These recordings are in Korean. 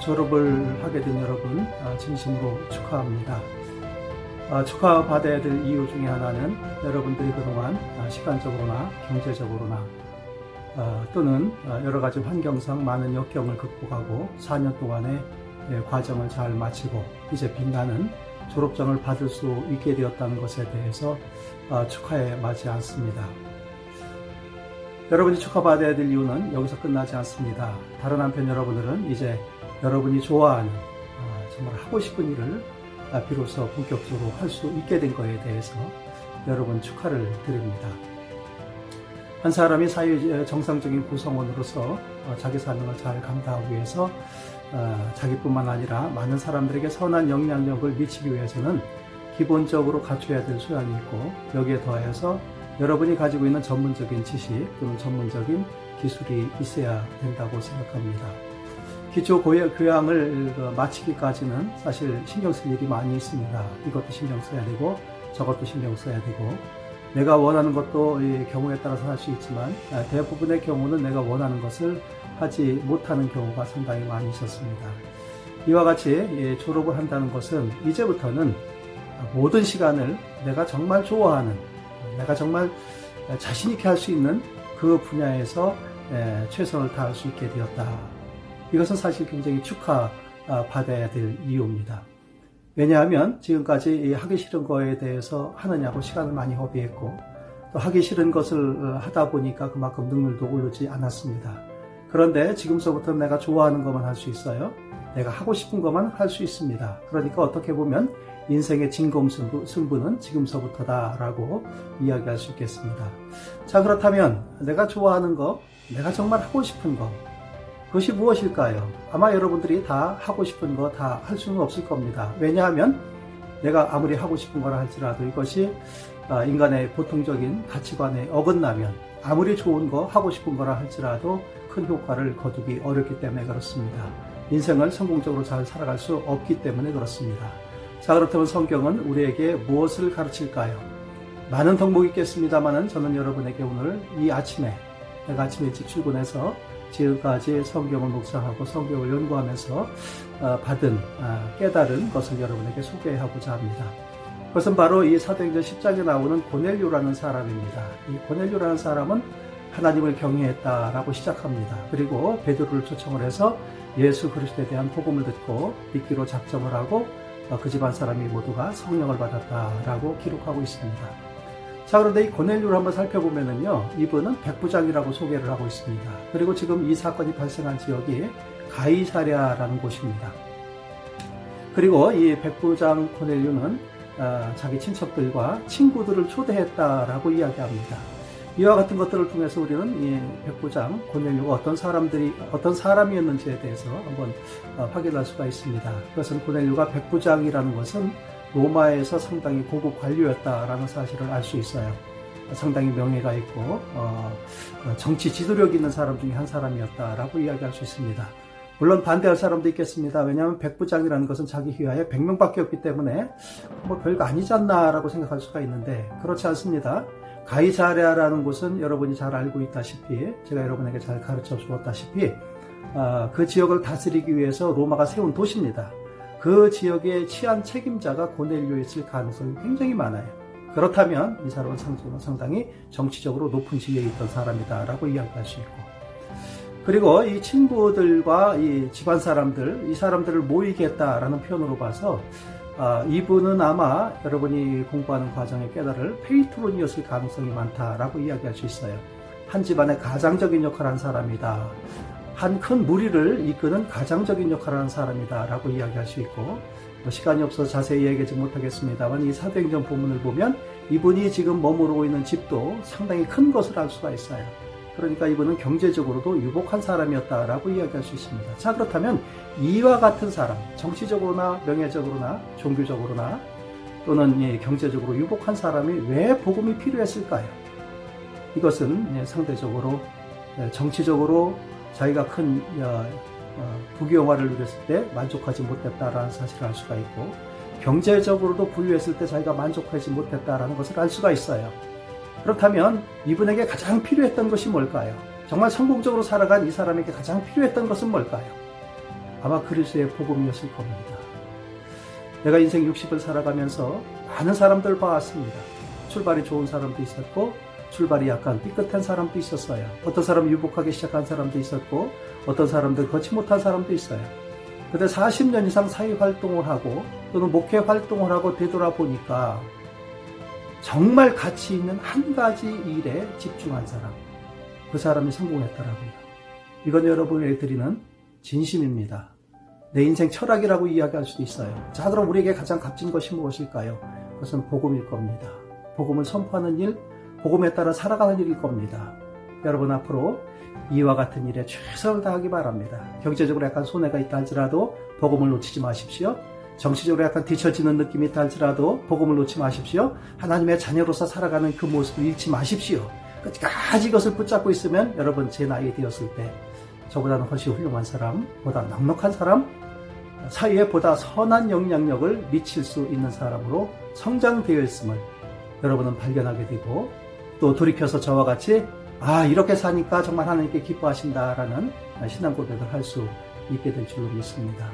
졸업을 하게 된 여러분 진심으로 축하합니다. 축하받아야 될 이유 중에 하나는 여러분들이 그동안 시간적으로나 경제적으로나 또는 여러 가지 환경상 많은 역경을 극복하고 4년 동안의 과정을 잘 마치고 이제 빛나는 졸업장을 받을 수 있게 되었다는 것에 대해서 축하에 맞지 않습니다. 여러분이 축하받아야 될 이유는 여기서 끝나지 않습니다. 다른 한편 여러분들은 이제 여러분이 좋아하는 정말 하고 싶은 일을 비로소 본격적으로 할 수 있게 된 것에 대해서 여러분 축하를 드립니다. 한 사람이 사회 정상적인 구성원으로서 자기 사명을 잘 감당하기 위해서 자기뿐만 아니라 많은 사람들에게 선한 영향력을 미치기 위해서는 기본적으로 갖춰야 될 소양이 있고 여기에 더해서 여러분이 가지고 있는 전문적인 지식 또는 전문적인 기술이 있어야 된다고 생각합니다. 기초 교양을 마치기까지는 사실 신경 쓸 일이 많이 있습니다. 이것도 신경 써야 되고 저것도 신경 써야 되고 내가 원하는 것도 경우에 따라서 할 수 있지만 대부분의 경우는 내가 원하는 것을 하지 못하는 경우가 상당히 많이 있었습니다. 이와 같이 졸업을 한다는 것은 이제부터는 모든 시간을 내가 정말 좋아하는 내가 정말 자신 있게 할 수 있는 그 분야에서 최선을 다할 수 있게 되었다. 이것은 사실 굉장히 축하받아야 될 이유입니다. 왜냐하면 지금까지 하기 싫은 거에 대해서 하느냐고 시간을 많이 허비했고 또 하기 싫은 것을 하다 보니까 그만큼 능률도 오르지 않았습니다. 그런데 지금서부터 내가 좋아하는 것만 할 수 있어요. 내가 하고 싶은 것만 할 수 있습니다. 그러니까 어떻게 보면 인생의 진검 승부는 지금서부터다라고 이야기할 수 있겠습니다. 자, 그렇다면 내가 좋아하는 것, 내가 정말 하고 싶은 것, 그것이 무엇일까요? 아마 여러분들이 다 하고 싶은 거 다 할 수는 없을 겁니다. 왜냐하면 내가 아무리 하고 싶은 거라 할지라도 이것이 인간의 보통적인 가치관에 어긋나면 아무리 좋은 거 하고 싶은 거라 할지라도 큰 효과를 거두기 어렵기 때문에 그렇습니다. 인생을 성공적으로 잘 살아갈 수 없기 때문에 그렇습니다. 자, 그렇다면 성경은 우리에게 무엇을 가르칠까요? 많은 덕목이 있겠습니다만은 저는 여러분에게 오늘 이 아침에 내가 아침에 일찍 출근해서 지금까지 성경을 묵상하고 성경을 연구하면서 받은 깨달은 것을 여러분에게 소개하고자 합니다. 그것은 바로 이 사도행전 10장에 나오는 고넬료라는 사람입니다. 이 고넬료라는 사람은 하나님을 경외했다라고 시작합니다. 그리고 베드로를 초청을 해서 예수 그리스도에 대한 복음을 듣고 믿기로 작정을 하고 그 집안 사람이 모두가 성령을 받았다라고 기록하고 있습니다. 자, 그런데 이 고넬료를 한번 살펴보면은요, 이분은 백부장이라고 소개를 하고 있습니다. 그리고 지금 이 사건이 발생한 지역이 가이사랴라는 곳입니다. 그리고 이 백부장 고넬료는 자기 친척들과 친구들을 초대했다라고 이야기합니다. 이와 같은 것들을 통해서 우리는 이 백부장 고넬료가 어떤 사람이었는지에 대해서 한번 확인할 수가 있습니다. 그것은 고넬료가 백부장이라는 것은 로마에서 상당히 고급 관료였다라는 사실을 알 수 있어요. 상당히 명예가 있고 정치 지도력 있는 사람 중에 한 사람이었다라고 이야기할 수 있습니다. 물론 반대할 사람도 있겠습니다. 왜냐하면 백부장이라는 것은 자기 휘하에 100명밖에 없기 때문에 뭐 별거 아니지 않나라고 생각할 수가 있는데 그렇지 않습니다. 가이사랴라는 곳은 여러분이 잘 알고 있다시피 제가 여러분에게 잘 가르쳐 주었다시피 그 지역을 다스리기 위해서 로마가 세운 도시입니다. 그 지역의 치안 책임자가 고넬료였을 가능성이 굉장히 많아요. 그렇다면 이 사람은 상당히 정치적으로 높은 지위에 있던 사람이다라고 이야기할 수 있고 그리고 이 친구들과 이 집안 사람들, 이 사람들을 모이게 했다라는 표현으로 봐서 이분은 아마 여러분이 공부하는 과정에 깨달을 페이트론이었을 가능성이 많다라고 이야기할 수 있어요. 한 집안의 가장적인 역할을 한 사람이다. 한 큰 무리를 이끄는 가장적인 역할을 하는 사람이다 라고 이야기할 수 있고 시간이 없어서 자세히 얘기하지 못하겠습니다만 이 사도행전 본문을 보면 이분이 지금 머무르고 있는 집도 상당히 큰 것을 알 수가 있어요. 그러니까 이분은 경제적으로도 유복한 사람이었다라고 이야기할 수 있습니다. 자, 그렇다면 이와 같은 사람, 정치적으로나 명예적으로나 종교적으로나 또는 경제적으로 유복한 사람이 왜 복음이 필요했을까요? 이것은 상대적으로 정치적으로 자기가 큰 부귀영화를 누렸을 때 만족하지 못했다라는 사실을 알 수가 있고 경제적으로도 부유했을 때 자기가 만족하지 못했다라는 것을 알 수가 있어요. 그렇다면 이분에게 가장 필요했던 것이 뭘까요? 정말 성공적으로 살아간 이 사람에게 가장 필요했던 것은 뭘까요? 아마 그리스도의 복음이었을 겁니다. 내가 인생 60을 살아가면서 많은 사람들 봐왔습니다. 출발이 좋은 사람도 있었고 출발이 약간 삐끗한 사람도 있었어요. 어떤 사람은 유복하게 시작한 사람도 있었고 어떤 사람들 거치 못한 사람도 있어요. 근데 40년 이상 사회활동을 하고 또는 목회활동을 하고 되돌아보니까 정말 가치 있는 한 가지 일에 집중한 사람, 그 사람이 성공했더라고요. 이건 여러분에게 드리는 진심입니다. 내 인생 철학이라고 이야기할 수도 있어요. 자, 그럼 우리에게 가장 값진 것이 무엇일까요? 그것은 복음일 겁니다. 복음을 선포하는 일, 복음에 따라 살아가는 일일 겁니다. 여러분 앞으로 이와 같은 일에 최선을 다하기 바랍니다. 경제적으로 약간 손해가 있다 할지라도 복음을 놓치지 마십시오. 정치적으로 약간 뒤처지는 느낌이 있다 할지라도 복음을 놓지 마십시오. 하나님의 자녀로서 살아가는 그 모습을 잃지 마십시오. 끝까지 이것을 붙잡고 있으면 여러분 제 나이 되었을 때 저보다는 훨씬 훌륭한 사람, 보다 넉넉한 사람, 사회에 보다 선한 영향력을 미칠 수 있는 사람으로 성장되어 있음을 여러분은 발견하게 되고 또 돌이켜서 저와 같이 이렇게 사니까 정말 하나님께 기뻐하신다라는 신앙 고백을 할 수 있게 될 줄로 믿습니다.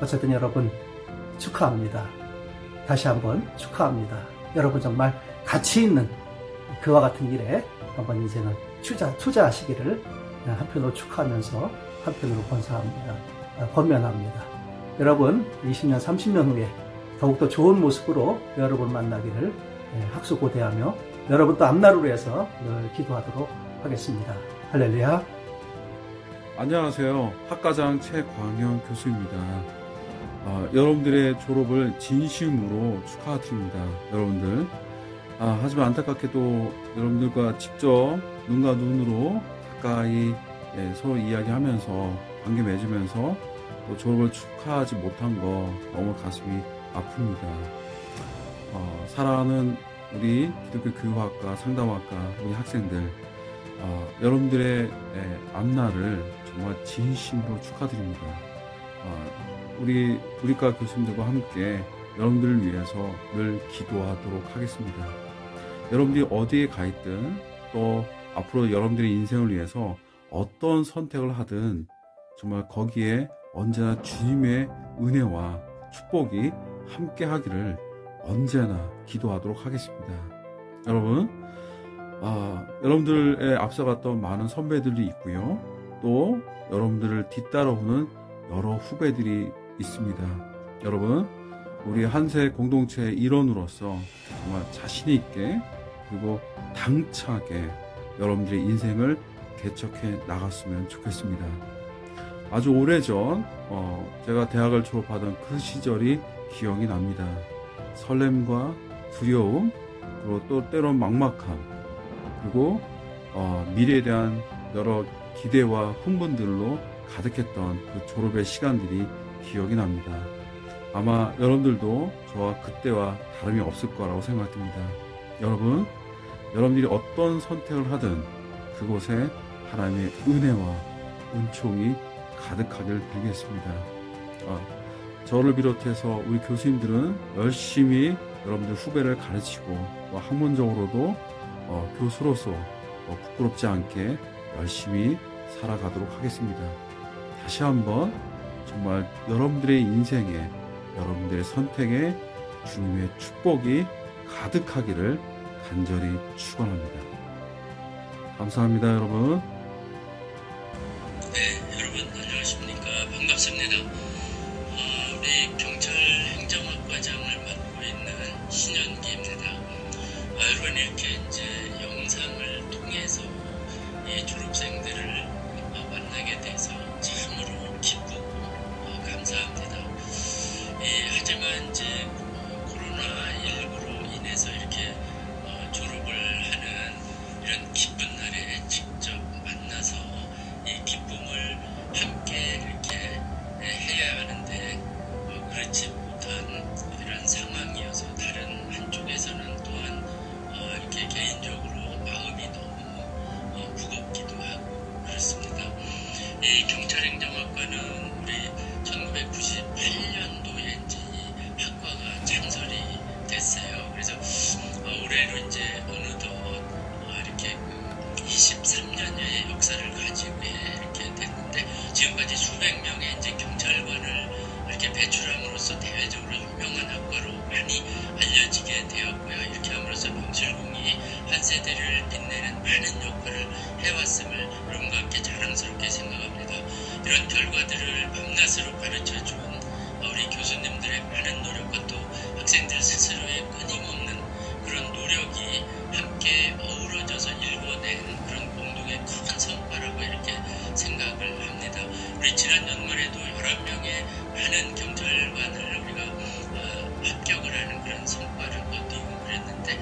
어쨌든 여러분 축하합니다. 다시 한번 축하합니다. 여러분 정말 가치 있는 그와 같은 일에 한번 인생을 투자하시기를 한편으로 축하하면서 한편으로 권면합니다. 여러분 20년 30년 후에 더욱더 좋은 모습으로 여러분 만나기를 학수고대하며 여러분 또 앞나루로 해서 늘 기도하도록 하겠습니다. 할렐루야. 안녕하세요. 학과장 최광현 교수입니다. 여러분들의 졸업을 진심으로 축하드립니다. 여러분들. 하지만 안타깝게도 여러분들과 직접 눈과 눈으로 가까이 서로 이야기하면서 관계 맺으면서 또 졸업을 축하하지 못한 거 너무 가슴이 아픕니다. 사랑하는 우리 기독교 교육학과 상담학과 우리 학생들 여러분들의 앞날을 정말 진심으로 축하드립니다. 우리과 교수님들과 함께 여러분들을 위해서 늘 기도하도록 하겠습니다. 여러분들이 어디에 가 있든 또 앞으로 여러분들의 인생을 위해서 어떤 선택을 하든 정말 거기에 언제나 주님의 은혜와 축복이 함께 하기를 언제나 기도하도록 하겠습니다. 여러분, 여러분들의 앞서갔던 많은 선배들이 있고요. 또 여러분들을 뒤따라오는 여러 후배들이 있습니다. 여러분, 우리 한세 공동체의 일원으로서 정말 자신 있게 그리고 당차게 여러분들의 인생을 개척해 나갔으면 좋겠습니다. 아주 오래전 제가 대학을 졸업하던 그 시절이 기억이 납니다. 설렘과 두려움, 그리고 또 때론 막막함, 그리고 미래에 대한 여러 기대와 흥분들로 가득했던 그 졸업의 시간들이 기억이 납니다. 아마 여러분들도 저와 그때와 다름이 없을 거라고 생각됩니다. 여러분, 여러분들이 어떤 선택을 하든 그곳에 하나님의 은혜와 은총이 가득하길 빌겠습니다. 저를 비롯해서 우리 교수님들은 열심히 여러분들 후배를 가르치고 또 학문적으로도 교수로서 부끄럽지 않게 열심히 살아가도록 하겠습니다. 다시 한번 정말 여러분들의 인생에 여러분들의 선택에 주님의 축복이 가득하기를 간절히 축원합니다. 감사합니다, 여러분. 네, 여러분 안녕하십니까. 반갑습니다. 우리 경찰 행정학과장을 맡고 있는 신현기입니다. 여러분 이렇게 이제 영상을 통해서 이 졸업생들을 만나게 돼서 참으로 기쁘고 감사합니다. 하지만 이제 코로나19로 인해서 이렇게 졸업을 하는 이런 기쁜 날에 직접 만나서 이 기쁨을 함께 이렇게 해야 하는데 그렇지 못한 이런 상황이어서 다른 한쪽에서는 또한 이렇게 개인적으로 세대를 빛내는 많은 역할을 해왔음을 여러분과 함께 자랑스럽게 생각합니다. 이런 결과들을 밤낮으로 가르쳐준 우리 교수님들의 많은 노력과 또 학생들 스스로의 끊임없는 그런 노력이 함께 어우러져서 일궈낸 그런 공동의 큰 성과라고 이렇게 생각을 합니다. 우리 지난 연말에도 11명의 많은 경찰관을 우리가 합격을 하는 그런 성과를 거두고 그랬는데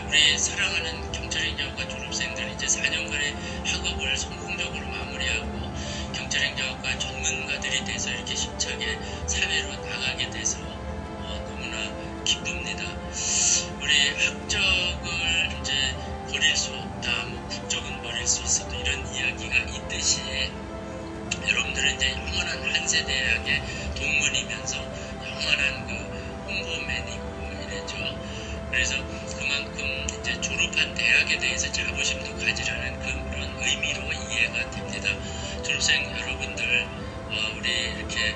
우리 사랑하는 경찰행정학과 졸업생들 이제 4년간의 학업을 성공적으로 마무리하고 경찰행정학과 전문가들이 돼서 이렇게 힘차게 사회로 나가게 돼서 너무나 기쁩니다. 우리 학적을 이제 버릴 수 없다, 뭐 국적은 버릴 수 있어도 이런 이야기가 있듯이 여러분들은 이제 영원한 한세대학의 동문이면서 영원한 그 홍보맨이고 이래죠. 그래서 그만큼 이제 졸업한 대학에 대해서 자부심도 가지라는 그런 의미로 이해가 됩니다. 졸업생 여러분들, 우리 이렇게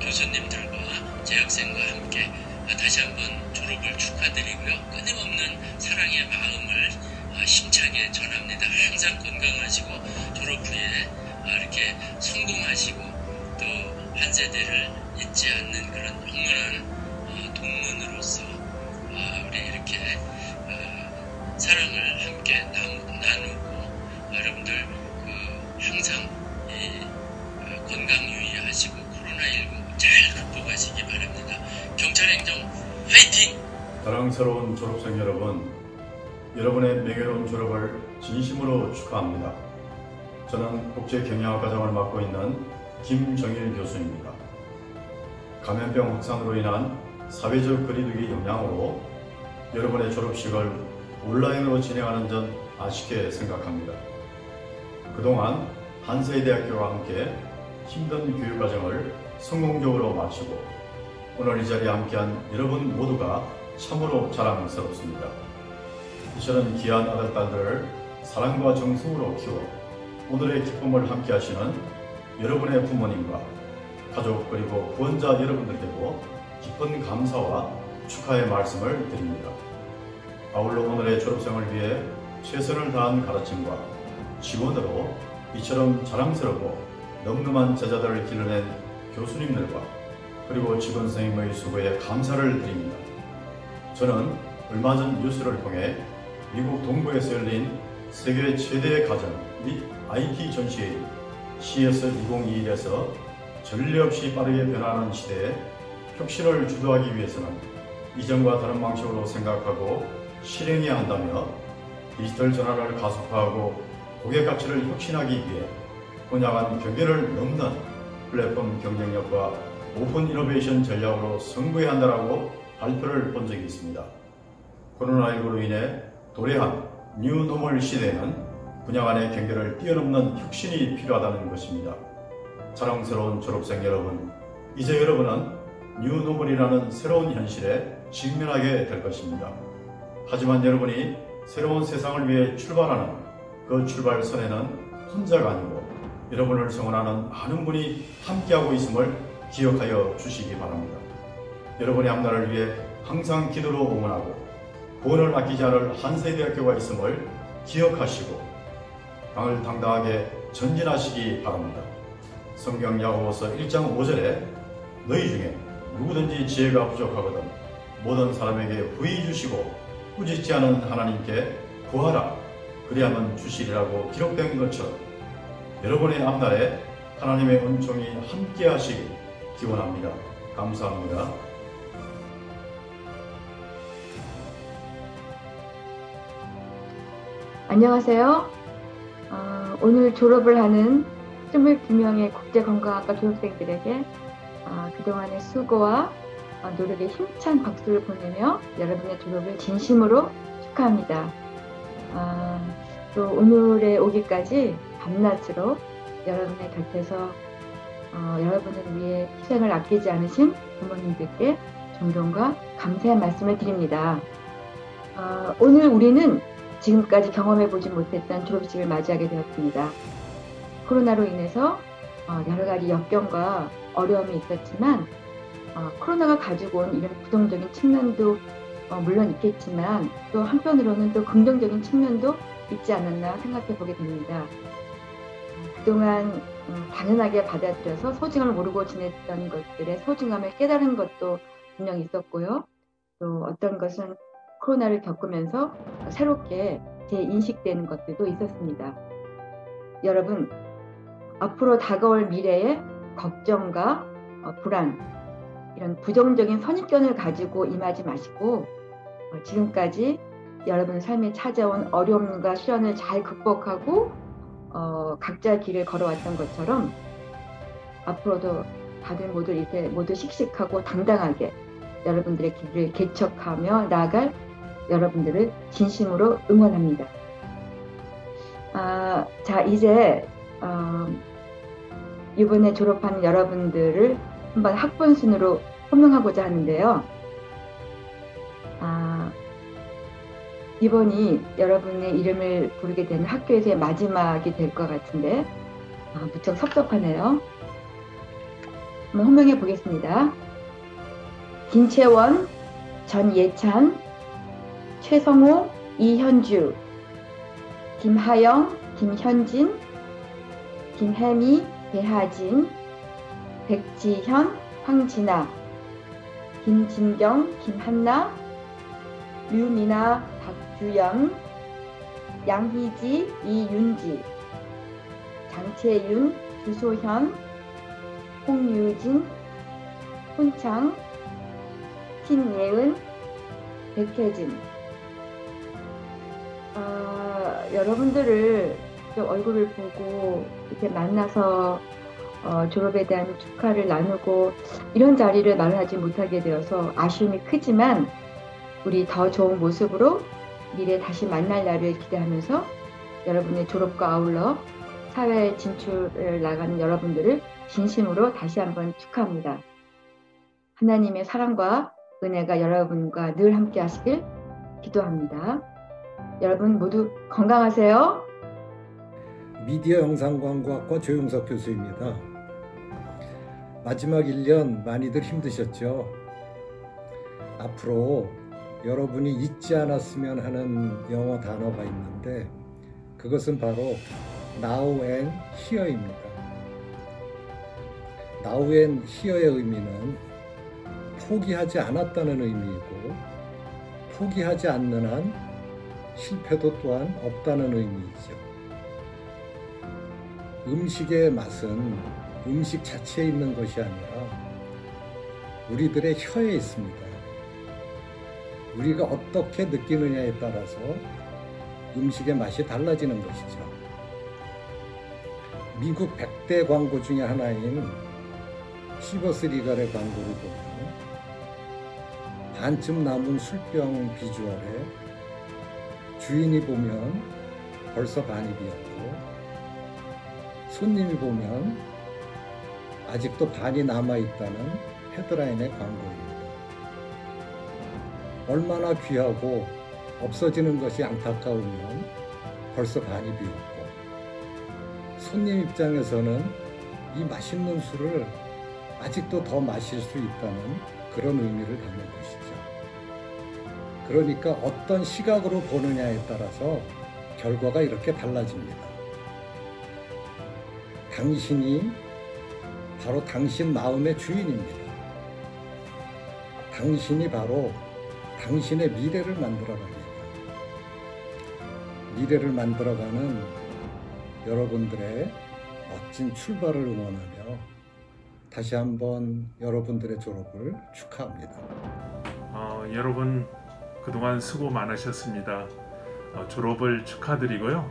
교수님들과 재학생과 함께 다시 한번 졸업을 축하드리고요. 끊임없는 사랑의 마음을 힘차게 전합니다. 항상 건강하시고 졸업 후에 이렇게 성공하시고 또 한 세대를 잊지 않는 그런 영원한 동문으로서 우리 이렇게 사랑을 함께 나누고 여러분들 항상 건강 유의하시고 코로나19 잘 극복하시기 바랍니다. 경찰행정 화이팅! 사랑스러운 졸업생 여러분, 여러분의 명예로운 졸업을 진심으로 축하합니다. 저는 국제경영학과장을 맡고 있는 김정일 교수입니다. 감염병 확산으로 인한 사회적 거리두기 영향으로 여러분의 졸업식을 온라인으로 진행하는 점 아쉽게 생각합니다. 그동안 한세대학교와 함께 힘든 교육과정을 성공적으로 마치고 오늘 이 자리에 함께한 여러분 모두가 참으로 자랑스럽습니다. 이처럼 귀한 아들, 딸들을 사랑과 정성으로 키워 오늘의 기쁨을 함께 하시는 여러분의 부모님과 가족 그리고 후원자 여러분들께도 깊은 감사와 축하의 말씀을 드립니다. 아울러 오늘의 졸업생을 위해 최선을 다한 가르침과 지원으로 이처럼 자랑스럽고 늠름한 제자들을 길러낸 교수님들과 그리고 직원 선생님의 수고에 감사를 드립니다. 저는 얼마 전 뉴스를 통해 미국 동부에서 열린 세계 최대의 가전 및 IT 전시회인 CS 2021에서 전례 없이 빠르게 변화하는 시대에 혁신을 주도하기 위해서는 이전과 다른 방식으로 생각하고 실행해야 한다며 디지털 전환을 가속화하고 고객 가치를 혁신하기 위해 혼약한 경계를 넘는 플랫폼 경쟁력과 오픈 이노베이션 전략으로 승부해야 한다라고 발표를 본 적이 있습니다. 코로나19로 인해 도래한 뉴노멀 시대에는 분야 간의 경계를 뛰어넘는 혁신이 필요하다는 것입니다. 자랑스러운 졸업생 여러분, 이제 여러분은 뉴노멀이라는 새로운 현실에 직면하게 될 것입니다. 하지만 여러분이 새로운 세상을 위해 출발하는 그 출발선에는 혼자가 아니고 여러분을 성원하는 많은 분이 함께하고 있음을 기억하여 주시기 바랍니다. 여러분의 앞날을 위해 항상 기도로 응원하고 구원을 아끼지 않을 한세대학교가 있음을 기억하시고 당을 당당하게 전진하시기 바랍니다. 성경 야고보서 1장 5절에 너희 중에 누구든지 지혜가 부족하거든 모든 사람에게 부히 주시고 꾸짖지 않은 하나님께 구하라 그리하면 주시리라고 기록된 것처럼 여러분의 앞날에 하나님의 은총이 함께 하시길 기원합니다. 감사합니다. 안녕하세요. 오늘 졸업을 하는 22명의 국제건강학과 졸업생들에게 그동안의 수고와 노력에 힘찬 박수를 보내며 여러분의 졸업을 진심으로 축하합니다. 또 오늘에 오기까지 밤낮으로 여러분의 곁에서 여러분을 위해 희생을 아끼지 않으신 부모님들께 존경과 감사의 말씀을 드립니다. 오늘 우리는 지금까지 경험해보지 못했던 졸업식을 맞이하게 되었습니다. 코로나로 인해서 여러 가지 역경과 어려움이 있었지만 코로나가 가지고 온 이런 부정적인 측면도 물론 있겠지만 또 한편으로는 또 긍정적인 측면도 있지 않았나 생각해 보게 됩니다. 그동안 당연하게 받아들여서 소중함을 모르고 지냈던 것들의 소중함을 깨달은 것도 분명히 있었고요. 또 어떤 것은 코로나를 겪으면서 새롭게 재인식되는 것들도 있었습니다. 여러분, 앞으로 다가올 미래에 걱정과 불안, 이런 부정적인 선입견을 가지고 임하지 마시고 지금까지 여러분 삶에 찾아온 어려움과 시련을 잘 극복하고 각자의 길을 걸어왔던 것처럼 앞으로도 다들 모두 씩씩하고 당당하게 여러분들의 길을 개척하며 나아갈 여러분들을 진심으로 응원합니다. 자, 이제 이번에 졸업한 여러분들을 한번 학번 순으로 호명하고자 하는데요. 이번이 여러분의 이름을 부르게 되는 학교에서의 마지막이 될 것 같은데 무척 섭섭하네요. 한번 호명해 보겠습니다. 김채원, 전예찬, 최성호, 이현주, 김하영, 김현진, 김혜미, 배하진, 백지현, 황진아, 김진경, 김한나, 류미나, 박주연, 양희지, 이윤지, 장채윤, 주소현, 홍유진, 혼창, 신예은, 백혜진. 여러분들을 얼굴을 보고 이렇게 만나서 졸업에 대한 축하를 나누고 이런 자리를 마련하지 못하게 되어서 아쉬움이 크지만 우리 더 좋은 모습으로 미래에 다시 만날 날을 기대하면서 여러분의 졸업과 아울러 사회에 진출을 나가는 여러분들을 진심으로 다시 한번 축하합니다. 하나님의 사랑과 은혜가 여러분과 늘 함께 하시길 기도합니다. 여러분 모두 건강하세요. 미디어 영상광고학과 조용석 교수입니다. 마지막 1년 많이들 힘드셨죠? 앞으로 여러분이 잊지 않았으면 하는 영어 단어가 있는데 그것은 바로 now and here입니다. now and here의 의미는 포기하지 않았다는 의미이고 포기하지 않는 한 실패도 또한 없다는 의미이죠. 음식의 맛은 음식 자체에 있는 것이 아니라 우리들의 혀에 있습니다. 우리가 어떻게 느끼느냐에 따라서 음식의 맛이 달라지는 것이죠. 미국 100대 광고 중에 하나인 시버스 리갈의 광고를 보면 반쯤 남은 술병 비주얼에 주인이 보면 벌써 반이 비었고 손님이 보면 아직도 반이 남아있다는 헤드라인의 광고입니다. 얼마나 귀하고 없어지는 것이 안타까우면 벌써 반이 비었고 손님 입장에서는 이 맛있는 술을 아직도 더 마실 수 있다는 그런 의미를 담은 것이죠. 그러니까 어떤 시각으로 보느냐에 따라서 결과가 이렇게 달라집니다. 당신이 바로 당신 마음의 주인입니다. 당신이 바로 당신의 미래를 만들어갑니다. 미래를 만들어가는 여러분들의 멋진 출발을 응원하며 다시 한번 여러분들의 졸업을 축하합니다. 여러분 그동안 수고 많으셨습니다. 졸업을 축하드리고요.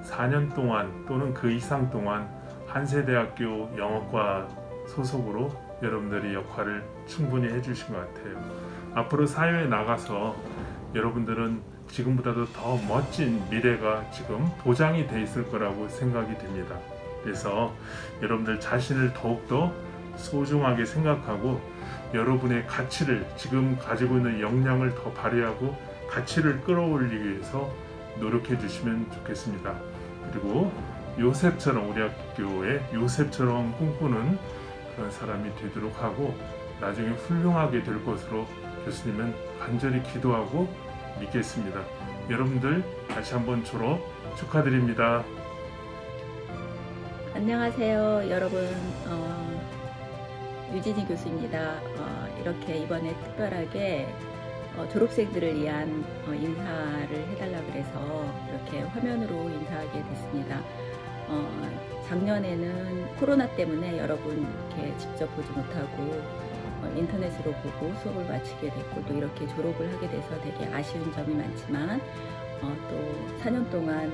4년 동안 또는 그 이상 동안 한세대학교 영어과 소속으로 여러분들이 역할을 충분히 해주신 것 같아요. 앞으로 사회에 나가서 여러분들은 지금보다도 더 멋진 미래가 지금 보장이 돼 있을 거라고 생각이 됩니다. 그래서 여러분들 자신을 더욱더 소중하게 생각하고 여러분의 가치를 지금 가지고 있는 역량을 더 발휘하고 가치를 끌어올리기 위해서 노력해 주시면 좋겠습니다. 그리고 요셉처럼 우리 학교에 요셉처럼 꿈꾸는 그런 사람이 되도록 하고 나중에 훌륭하게 될 것으로 교수님은 간절히 기도하고 믿겠습니다. 여러분들 다시 한번 졸업 축하드립니다. 안녕하세요, 여러분. 유진희 교수입니다. 이렇게 이번에 특별하게 졸업생들을 위한 인사를 해달라고 해서 이렇게 화면으로 인사하게 됐습니다. 작년에는 코로나 때문에 여러분 이렇게 직접 보지 못하고 인터넷으로 보고 수업을 마치게 됐고 또 이렇게 졸업을 하게 돼서 되게 아쉬운 점이 많지만 또 4년 동안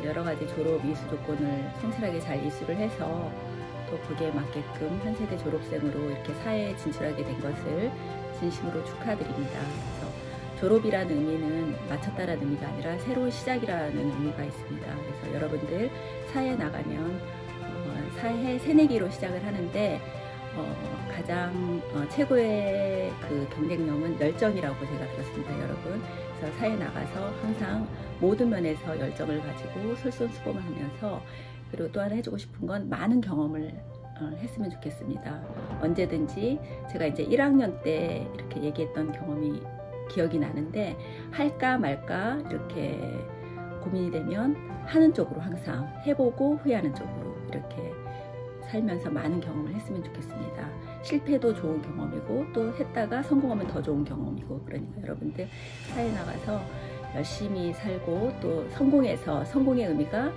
여러 가지 졸업 이수 조건을 성실하게 잘 이수를 해서 또 거기에 맞게끔 한 세대 졸업생으로 이렇게 사회에 진출하게 된 것을 진심으로 축하드립니다. 그래서 졸업이라는 의미는 마쳤다라는 의미가 아니라 새로운 시작이라는 의미가 있습니다. 그래서 여러분들 사회에 나가면 사회 새내기로 시작을 하는데 가장 최고의 그 경쟁력은 열정이라고 제가 들었습니다, 여러분. 그래서 사회에 나가서 항상 모든 면에서 열정을 가지고 솔선수범을 하면서 그리고 또 하나 해주고 싶은 건 많은 경험을 했으면 좋겠습니다. 언제든지 제가 이제 1학년 때 이렇게 얘기했던 경험이 기억이 나는데 할까 말까 이렇게 고민이 되면 하는 쪽으로 항상 해보고 후회하는 쪽으로 이렇게 살면서 많은 경험을 했으면 좋겠습니다. 실패도 좋은 경험이고 또 했다가 성공하면 더 좋은 경험이고 그러니까 여러분들 사회에 나가서 열심히 살고 또 성공해서 성공의 의미가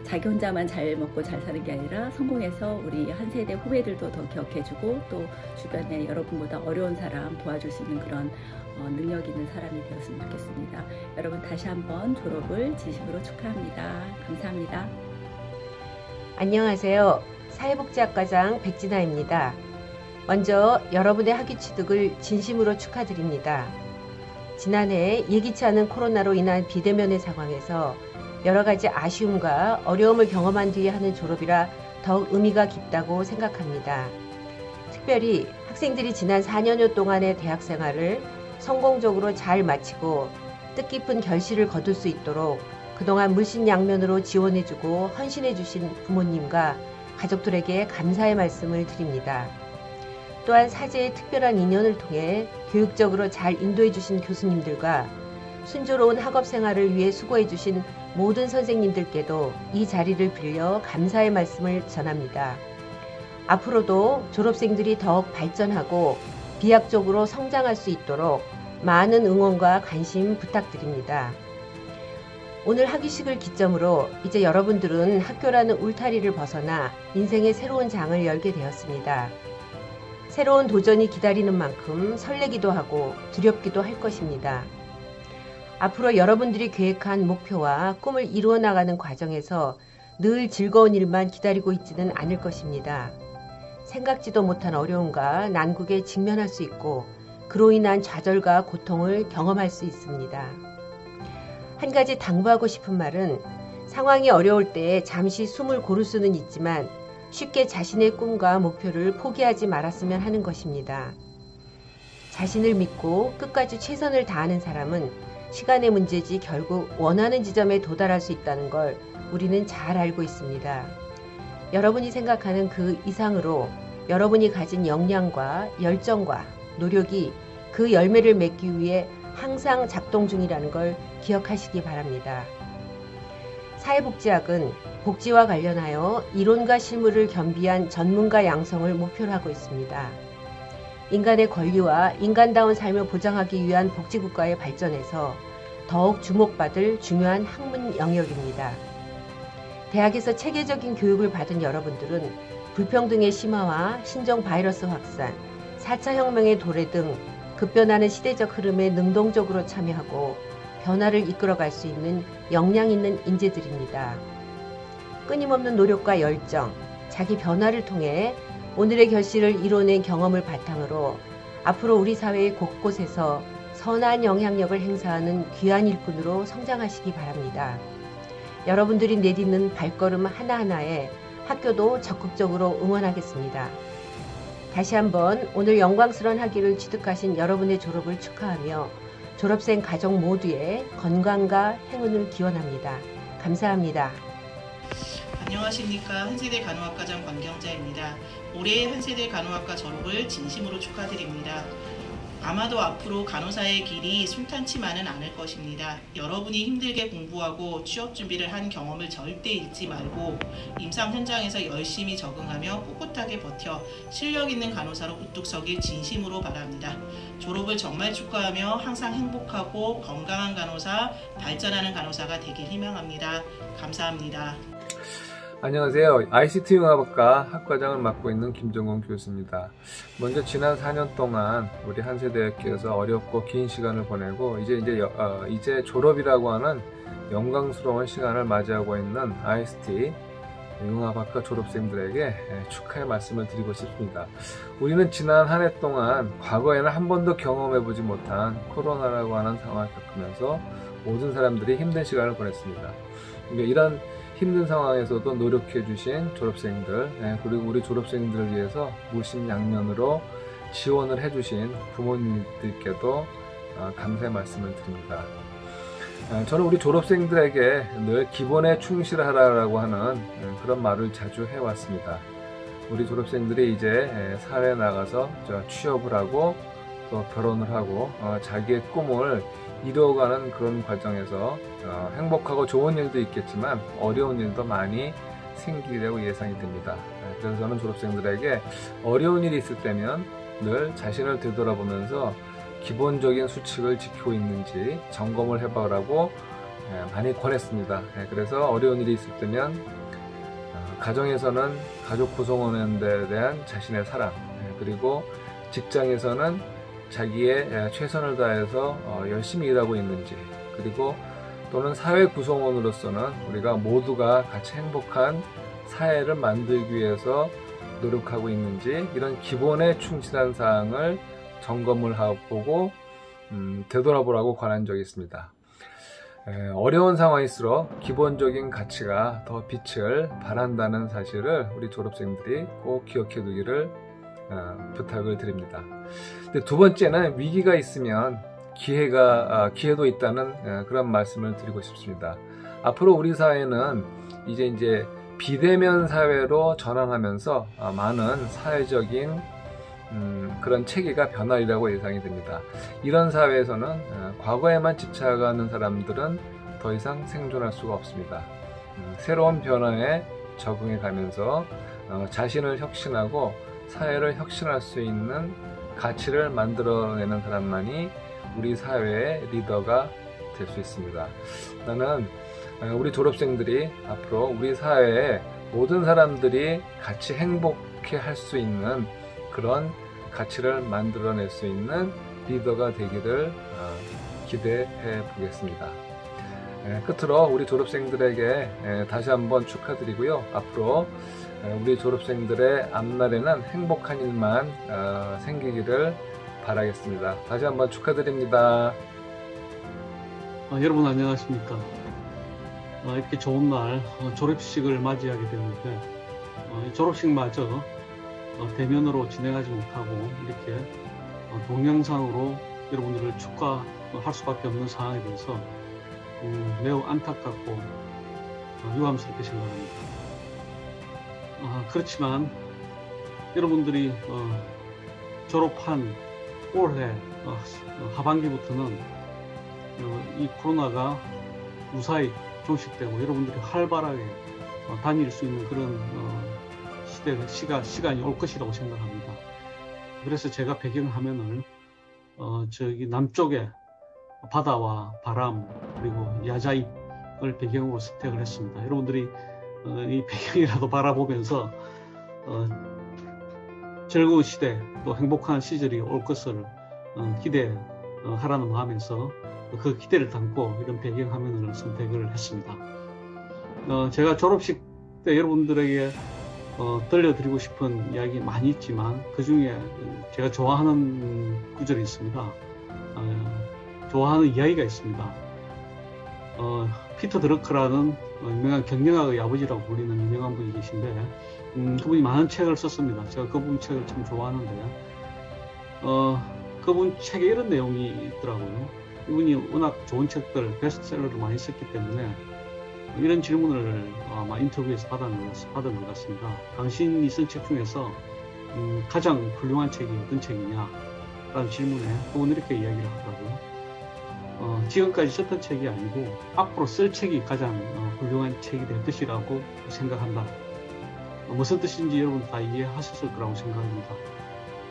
자기 혼자만 잘 먹고 잘 사는 게 아니라 성공해서 우리 한 세대 후배들도 더 기억해주고 또 주변에 여러분보다 어려운 사람 도와줄 수 있는 그런 능력 있는 사람이 되었으면 좋겠습니다. 여러분 다시 한번 졸업을 진심으로 축하합니다. 감사합니다. 안녕하세요. 사회복지학과장 백진아입니다. 먼저 여러분의 학위 취득을 진심으로 축하드립니다. 지난해 예기치 않은 코로나로 인한 비대면의 상황에서 여러 가지 아쉬움과 어려움을 경험한 뒤에 하는 졸업이라 더욱 의미가 깊다고 생각합니다. 특별히 학생들이 지난 4년여 동안의 대학 생활을 성공적으로 잘 마치고 뜻깊은 결실을 거둘 수 있도록 그동안 물신양면으로 지원해주고 헌신해주신 부모님과 가족들에게 감사의 말씀을 드립니다. 또한 사제의 특별한 인연을 통해 교육적으로 잘 인도해주신 교수님들과 순조로운 학업생활을 위해 수고해주신 모든 선생님들께도 이 자리를 빌려 감사의 말씀을 전합니다. 앞으로도 졸업생들이 더욱 발전하고 비약적으로 성장할 수 있도록 많은 응원과 관심 부탁드립니다. 오늘 학위식을 기점으로 이제 여러분들은 학교라는 울타리를 벗어나 인생의 새로운 장을 열게 되었습니다. 새로운 도전이 기다리는 만큼 설레기도 하고 두렵기도 할 것입니다. 앞으로 여러분들이 계획한 목표와 꿈을 이루어 나가는 과정에서 늘 즐거운 일만 기다리고 있지는 않을 것입니다. 생각지도 못한 어려움과 난국에 직면할 수 있고 그로 인한 좌절과 고통을 경험할 수 있습니다. 한 가지 당부하고 싶은 말은 상황이 어려울 때 잠시 숨을 고를 수는 있지만 쉽게 자신의 꿈과 목표를 포기하지 말았으면 하는 것입니다. 자신을 믿고 끝까지 최선을 다하는 사람은 시간의 문제지 결국 원하는 지점에 도달할 수 있다는 걸 우리는 잘 알고 있습니다. 여러분이 생각하는 그 이상으로 여러분이 가진 역량과 열정과 노력이 그 열매를 맺기 위해 항상 작동 중이라는 걸 기억하시기 바랍니다. 사회복지학은 복지와 관련하여 이론과 실무를 겸비한 전문가 양성을 목표로 하고 있습니다. 인간의 권리와 인간다운 삶을 보장하기 위한 복지국가의 발전에서 더욱 주목받을 중요한 학문 영역입니다. 대학에서 체계적인 교육을 받은 여러분들은 불평등의 심화와 신종 바이러스 확산, 4차 혁명의 도래 등 급변하는 시대적 흐름에 능동적으로 참여하고 변화를 이끌어갈 수 있는 역량 있는 인재들입니다. 끊임없는 노력과 열정, 자기 변화를 통해 오늘의 결실을 이뤄낸 경험을 바탕으로 앞으로 우리 사회의 곳곳에서 선한 영향력을 행사하는 귀한 일꾼으로 성장하시기 바랍니다. 여러분들이 내딛는 발걸음 하나하나에 학교도 적극적으로 응원하겠습니다. 다시 한번 오늘 영광스러운 학위를 취득하신 여러분의 졸업을 축하하며 졸업생 가족 모두의 건강과 행운을 기원합니다. 감사합니다. 안녕하십니까. 한세대 간호학과장 권경자입니다. 올해 한세대 간호학과 졸업을 진심으로 축하드립니다. 아마도 앞으로 간호사의 길이 순탄치만은 않을 것입니다. 여러분이 힘들게 공부하고 취업 준비를 한 경험을 절대 잊지 말고 임상 현장에서 열심히 적응하며 꿋꿋하게 버텨 실력 있는 간호사로 우뚝 서길 진심으로 바랍니다. 졸업을 정말 축하하며 항상 행복하고 건강한 간호사, 발전하는 간호사가 되길 희망합니다. 감사합니다. 안녕하세요. ICT 융합학과 학과장을 맡고 있는 김정원 교수입니다. 먼저 지난 4년 동안 우리 한세대학교에서 어렵고 긴 시간을 보내고 이제 졸업이라고 하는 영광스러운 시간을 맞이하고 있는 ICT 융합학과 졸업생들에게 축하의 말씀을 드리고 싶습니다. 우리는 지난 한 해 동안 과거에는 한 번도 경험해보지 못한 코로나라고 하는 상황을 겪으면서 모든 사람들이 힘든 시간을 보냈습니다. 이런 힘든 상황에서도 노력해 주신 졸업생들, 그리고 우리 졸업생들을 위해서 물심양면으로 지원을 해 주신 부모님들께도 감사의 말씀을 드립니다. 저는 우리 졸업생들에게 늘 기본에 충실하라고 하는 그런 말을 자주 해왔습니다. 우리 졸업생들이 이제 사회에 나가서 취업을 하고 또 결혼을 하고 자기의 꿈을 이루어가는 그런 과정에서 행복하고 좋은 일도 있겠지만 어려운 일도 많이 생기려고 예상이 됩니다. 그래서 저는 졸업생들에게 어려운 일이 있을 때면 늘 자신을 되돌아보면서 기본적인 수칙을 지키고 있는지 점검을 해보라고 많이 권했습니다. 그래서 어려운 일이 있을 때면 가정에서는 가족 구성원에 대한 자신의 사랑, 그리고 직장에서는 자기의 최선을 다해서 열심히 일하고 있는지, 그리고 또는 사회 구성원으로서는 우리가 모두가 같이 행복한 사회를 만들기 위해서 노력하고 있는지, 이런 기본에 충실한 사항을 점검을 하고 되돌아보라고 권한 적이 있습니다. 어려운 상황일수록 기본적인 가치가 더 빛을 발한다는 사실을 우리 졸업생들이 꼭 기억해 두기를 부탁을 드립니다. 근데 두 번째는 위기가 있으면 기회도 있다는 그런 말씀을 드리고 싶습니다. 앞으로 우리 사회는 이제 비대면 사회로 전환하면서 많은 사회적인 그런 체계가 변화리라고 예상이 됩니다. 이런 사회에서는 과거에만 집착하는 사람들은 더 이상 생존할 수가 없습니다. 새로운 변화에 적응해 가면서 자신을 혁신하고 사회를 혁신할 수 있는 가치를 만들어내는 사람만이 우리 사회의 리더가 될 수 있습니다. 나는 우리 졸업생들이 앞으로 우리 사회의 모든 사람들이 같이 행복해 할 수 있는 그런 가치를 만들어낼 수 있는 리더가 되기를 기대해 보겠습니다. 끝으로 우리 졸업생들에게 다시 한번 축하드리고요. 앞으로 우리 졸업생들의 앞날에는 행복한 일만 생기기를 바라겠습니다. 다시 한번 축하드립니다. 여러분 안녕하십니까. 이렇게 좋은 날 졸업식을 맞이하게 되는데 졸업식마저 대면으로 진행하지 못하고 이렇게 동영상으로 여러분들을 축하할 수밖에 없는 상황에 대해서 매우 안타깝고 유감스럽게 생각합니다. 그렇지만 여러분들이 졸업한 올해 하반기부터는 이 코로나가 무사히 종식되고 여러분들이 활발하게 다닐 수 있는 그런 시간이 올 것이라고 생각합니다. 그래서 제가 배경화면을 저기 남쪽에 바다와 바람 그리고 야자잎을 배경으로 선택을 했습니다. 여러분들이 이 배경이라도 바라보면서 즐거운 시대 또 행복한 시절이 올 것을 기대하라는 마음에서 그 기대를 담고 이런 배경화면을 선택을 했습니다. 제가 졸업식 때 여러분들에게 들려드리고 싶은 이야기 많이 있지만 그 중에 제가 좋아하는 구절이 있습니다. 좋아하는 이야기가 있습니다. 피터 드러크라는 유명한 경영학의 아버지라고 불리는 유명한 분이 계신데 그분이 많은 책을 썼습니다. 제가 그분 책을 참 좋아하는데요. 그분 책에 이런 내용이 있더라고요. 이분이 워낙 좋은 책들, 베스트셀러를 많이 썼기 때문에 이런 질문을 아마 인터뷰에서 받은 것 같습니다. 당신이 쓴 책 중에서 가장 훌륭한 책이 어떤 책이냐? 라는 질문에 그분 이렇게 이야기를 하더라고요. 지금까지 썼던 책이 아니고 앞으로 쓸 책이 가장 훌륭한 책이 될 것이라고 생각한다. 무슨 뜻인지 여러분 다 이해하셨을 거라고 생각합니다.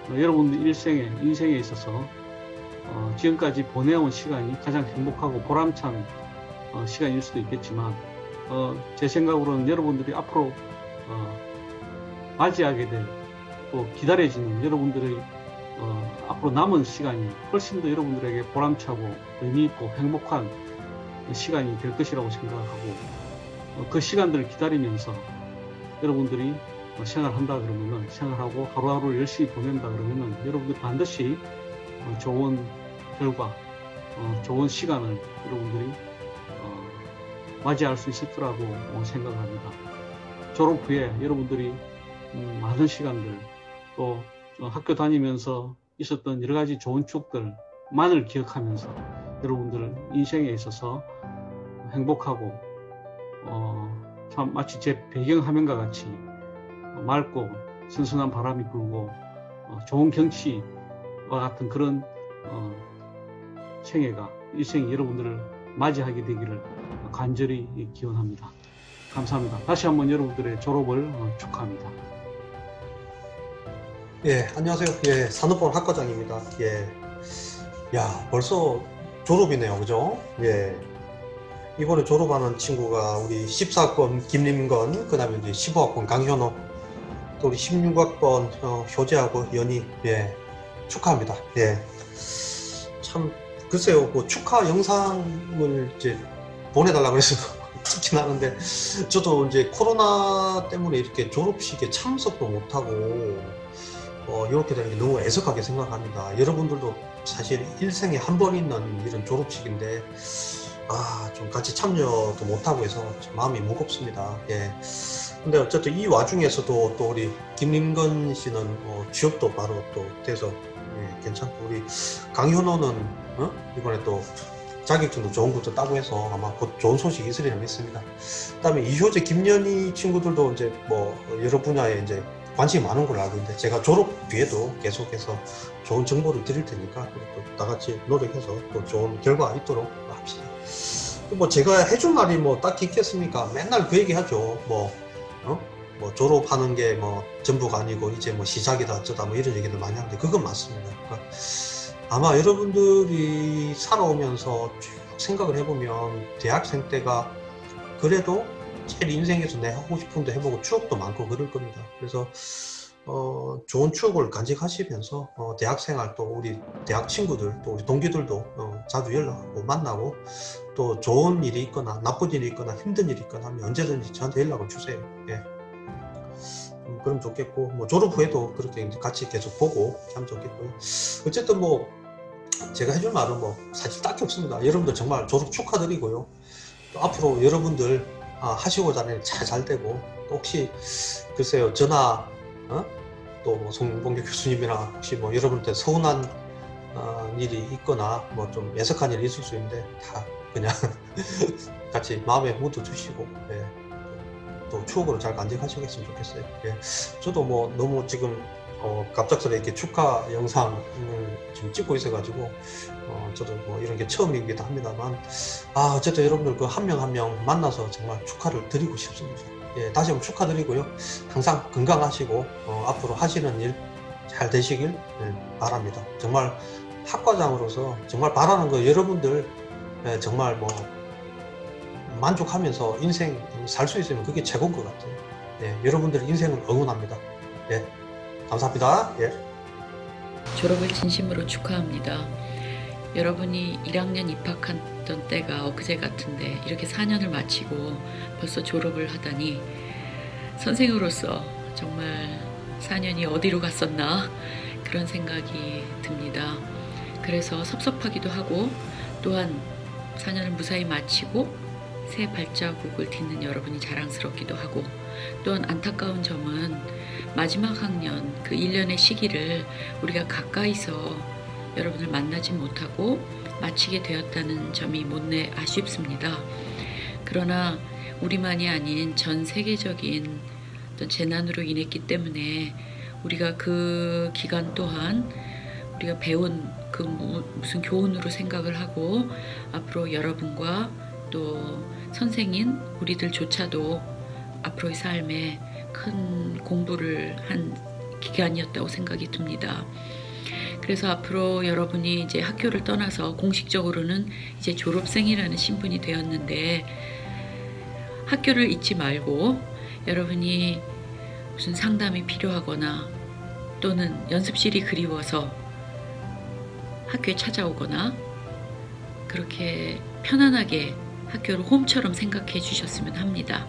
여러분들 인생에 있어서 지금까지 보내온 시간이 가장 행복하고 보람찬 시간일 수도 있겠지만 제 생각으로는 여러분들이 앞으로 맞이하게 될 또 기다려지는 여러분들의 앞으로 남은 시간이 훨씬 더 여러분들에게 보람차고 의미있고 행복한 시간이 될 것이라고 생각하고 그 시간들을 기다리면서 여러분들이 생활한다 그러면은 생활하고 하루하루 열심히 보낸다 그러면은 여러분들 반드시 좋은 결과, 좋은 시간을 여러분들이 맞이할 수 있을 거라고 생각합니다. 졸업 후에 여러분들이 많은 시간들 또 학교 다니면서 있었던 여러 가지 좋은 추억들만을 기억하면서 여러분들 인생에 있어서 행복하고 참 마치 제 배경화면과 같이 맑고 선선한 바람이 불고 좋은 경치와 같은 그런 생애가 일생이 여러분들을 맞이하게 되기를 간절히 기원합니다. 감사합니다. 다시 한번 여러분들의 졸업을 축하합니다. 예, 안녕하세요. 예, 산업보험 학과장입니다. 예, 야, 벌써 졸업이네요, 그죠? 예, 이번에 졸업하는 친구가 우리 14학번 김림건, 그 다음에 이제 15학번 강현호, 또 우리 16학번 효재하고 연희, 예, 축하합니다. 예, 참, 글쎄요, 그 축하 영상을 이제 보내달라고 그래서 찍긴 하는데, 저도 이제 코로나 때문에 이렇게 졸업식에 참석도 못하고, 이렇게 되는 게 너무 애석하게 생각합니다. 여러분들도 사실 일생에 한 번 있는 이런 졸업식인데, 좀 같이 참여도 못하고 해서 좀 마음이 무겁습니다. 예. 근데 어쨌든 이 와중에서도 또 우리 김림건 씨는 취업도 바로 또 돼서 예, 괜찮고, 우리 강현호는 이번에 또 자격증도 좋은 것도 따고 해서 아마 곧 좋은 소식이 있으리라 믿습니다. 그 다음에 이효재, 김연희 친구들도 이제 뭐 여러 분야에 이제 관심이 많은 걸로 알고 있는데, 제가 졸업 뒤에도 계속해서 좋은 정보를 드릴 테니까 또 다 같이 노력해서 또 좋은 결과 있도록 합시다. 뭐 제가 해줄 말이 뭐 딱히 있겠습니까? 맨날 그 얘기 하죠. 뭐 졸업하는 게 뭐 전부가 아니고 이제 뭐 시작이다 어쩌다 뭐 이런 얘기를 많이 하는데 그건 맞습니다. 그러니까 아마 여러분들이 살아오면서 쭉 생각을 해보면 대학생 때가 그래도 제일 인생에서 내 하고 싶은 데 해보고 추억도 많고 그럴 겁니다. 그래서 좋은 추억을 간직하시면서 대학생활 또 우리 대학 친구들 또 우리 동기들도 자주 연락하고 만나고 또 좋은 일이 있거나 나쁜 일이 있거나 힘든 일이 있거나 하면 언제든지 저한테 연락을 주세요. 예. 그럼 좋겠고, 뭐 졸업 후에도 그렇게 이제 같이 계속 보고 하면 좋겠고요. 어쨌든 뭐 제가 해줄 말은 뭐 사실 딱히 없습니다. 여러분들 정말 졸업 축하드리고요. 또 앞으로 여러분들 하시고자 하는 일 잘 되고, 또 혹시 글쎄요 전화 또 뭐 송봉규 교수님이나 혹시 뭐 여러분한테 서운한 일이 있거나 뭐 좀 애석한 일이 있을 수 있는데 다 그냥 같이 마음에 묻어주시고, 예, 또 추억으로 잘 간직하시겠으면 좋겠어요. 예, 저도 뭐 너무 지금 갑작스레 이렇게 축하 영상을 지금 찍고 있어가지고 저도 뭐 이런 게 처음이기도 합니다만, 어쨌든 여러분들 그 한 명 한 명 만나서 정말 축하를 드리고 싶습니다. 예, 다시 한번 축하드리고요. 항상 건강하시고 앞으로 하시는 일 잘 되시길 바랍니다. 정말 학과장으로서 정말 바라는 거 여러분들 정말 뭐 만족하면서 인생 살 수 있으면 그게 최고인 것 같아요. 예, 여러분들의 인생을 응원합니다. 예, 감사합니다. 예. 졸업을 진심으로 축하합니다. 여러분이 1학년 입학했던 때가 엊그제 같은데 이렇게 4년을 마치고 벌써 졸업을 하다니 선생으로서 정말 4년이 어디로 갔었나 그런 생각이 듭니다. 그래서 섭섭하기도 하고, 또한 4년을 무사히 마치고 새 발자국을 딛는 여러분이 자랑스럽기도 하고, 또한 안타까운 점은 마지막 학년 그 1년의 시기를 우리가 가까이서 여러분을 만나지 못하고 마치게 되었다는 점이 못내 아쉽습니다. 그러나 우리만이 아닌 전 세계적인 어떤 재난으로 인했기 때문에 우리가 그 기간 동안 우리가 배운 그 무슨 교훈으로 생각을 하고 앞으로 여러분과 또 선생인 우리들조차도 앞으로의 삶에 큰 공부를 한 기간이었다고 생각이 듭니다. 그래서 앞으로 여러분이 이제 학교를 떠나서 공식적으로는 이제 졸업생이라는 신분이 되었는데 학교를 잊지 말고 여러분이 무슨 상담이 필요하거나 또는 연습실이 그리워서 학교에 찾아오거나 그렇게 편안하게 학교를 홈처럼 생각해 주셨으면 합니다.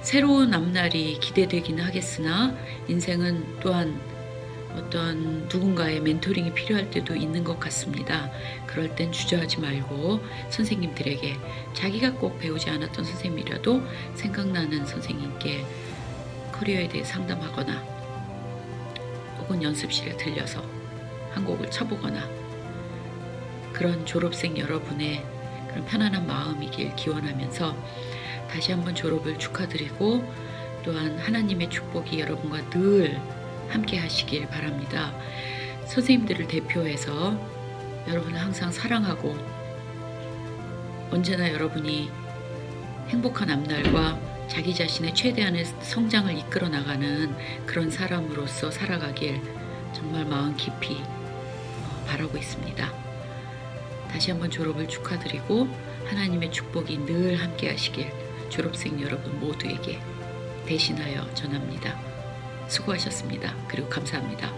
새로운 앞날이 기대되기는 하겠으나 인생은 또한 어떤 누군가의 멘토링이 필요할 때도 있는 것 같습니다. 그럴 땐 주저하지 말고 선생님들에게 자기가 꼭 배우지 않았던 선생님이라도 생각나는 선생님께 커리어에 대해 상담하거나 혹은 연습실에 들려서 한 곡을 쳐보거나 그런 졸업생 여러분의 그런 편안한 마음이길 기원하면서 다시 한번 졸업을 축하드리고 또한 하나님의 축복이 여러분과 늘 함께 하시길 바랍니다. 선생님들을 대표해서 여러분을 항상 사랑하고 언제나 여러분이 행복한 앞날과 자기 자신의 최대한의 성장을 이끌어 나가는 그런 사람으로서 살아가길 정말 마음 깊이 바라고 있습니다. 다시 한번 졸업을 축하드리고 하나님의 축복이 늘 함께 하시길 졸업생 여러분 모두에게 대신하여 전합니다. 수고하셨습니다. 그리고 감사합니다.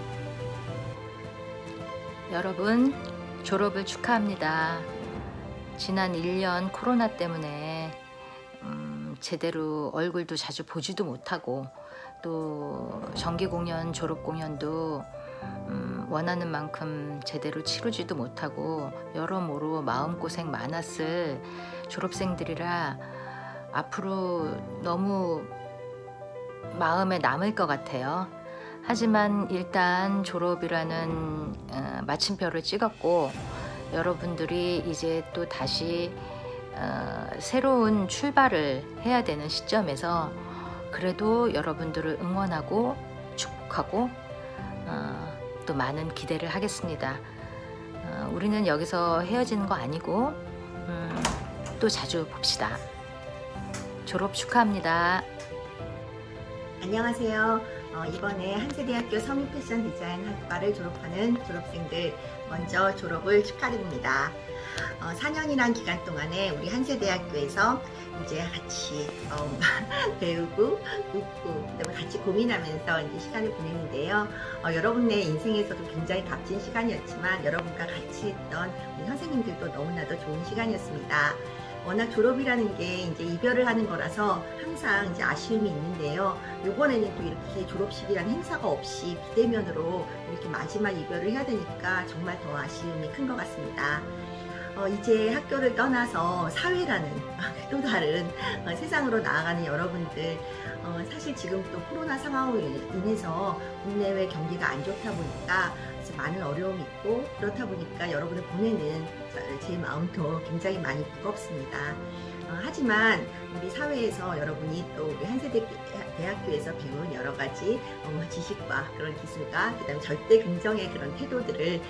여러분 졸업을 축하합니다. 지난 1년 코로나 때문에 제대로 얼굴도 자주 보지도 못하고 또 정기 공연, 졸업 공연도 원하는 만큼 제대로 치르지도 못하고 여러모로 마음고생 많았을 졸업생들이라 앞으로 너무 마음에 남을 것 같아요. 하지만 일단 졸업이라는 마침표를 찍었고 여러분들이 이제 또 다시 새로운 출발을 해야 되는 시점에서 그래도 여러분들을 응원하고 축복하고 또 많은 기대를 하겠습니다. 우리는 여기서 헤어지는 거 아니고 또 자주 봅시다. 졸업 축하합니다. 안녕하세요. 이번에 한세대학교 성인패션 디자인 학과를 졸업하는 졸업생들 먼저 졸업을 축하드립니다. 4년이란 기간 동안에 우리 한세대학교에서 이제 같이 배우고 웃고 그다음에 같이 고민하면서 이제 시간을 보냈는데요. 여러분의 인생에서도 굉장히 값진 시간이었지만 여러분과 같이 했던 우리 선생님들도 너무나도 좋은 시간이었습니다. 워낙 졸업이라는 게 이제 이별을 하는 거라서 항상 이제 아쉬움이 있는데요. 이번에는 또 이렇게 졸업식이라는 행사가 없이 비대면으로 이렇게 마지막 이별을 해야 되니까 정말 더 아쉬움이 큰 것 같습니다. 이제 학교를 떠나서 사회라는 또 다른 세상으로 나아가는 여러분들, 사실 지금 또 코로나 상황으로 인해서 국내외 경기가 안 좋다 보니까 많은 어려움이 있고 그렇다 보니까 여러분을 보내는 제 마음도 굉장히 많이 무겁습니다. 하지만 우리 사회에서 여러분이 또 우리 한세대 대학교에서 배운 여러 가지 지식과 그런 기술과 그 다음에 절대 긍정의 그런 태도들을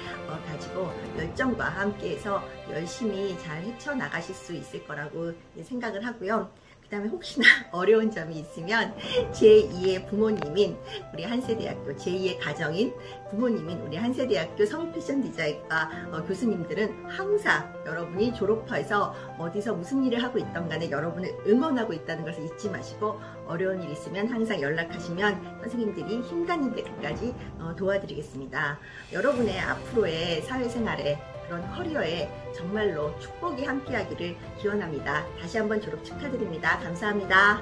가지고 열정과 함께해서 열심히 잘 헤쳐나가실 수 있을 거라고 생각을 하고요. 그 다음에 혹시나 어려운 점이 있으면 제2의 부모님인 우리 한세대학교 제2의 가정인 부모님인 우리 한세대학교 성인패션 디자인과 교수님들은 항상 여러분이 졸업해서 어디서 무슨 일을 하고 있던 간에 여러분을 응원하고 있다는 것을 잊지 마시고 어려운 일 있으면 항상 연락하시면 선생님들이 힘닿는 데까지 도와드리겠습니다. 여러분의 앞으로의 사회생활에 그런 커리어에 정말로 축복이 함께하기를 기원합니다. 다시 한번 졸업 축하드립니다. 감사합니다.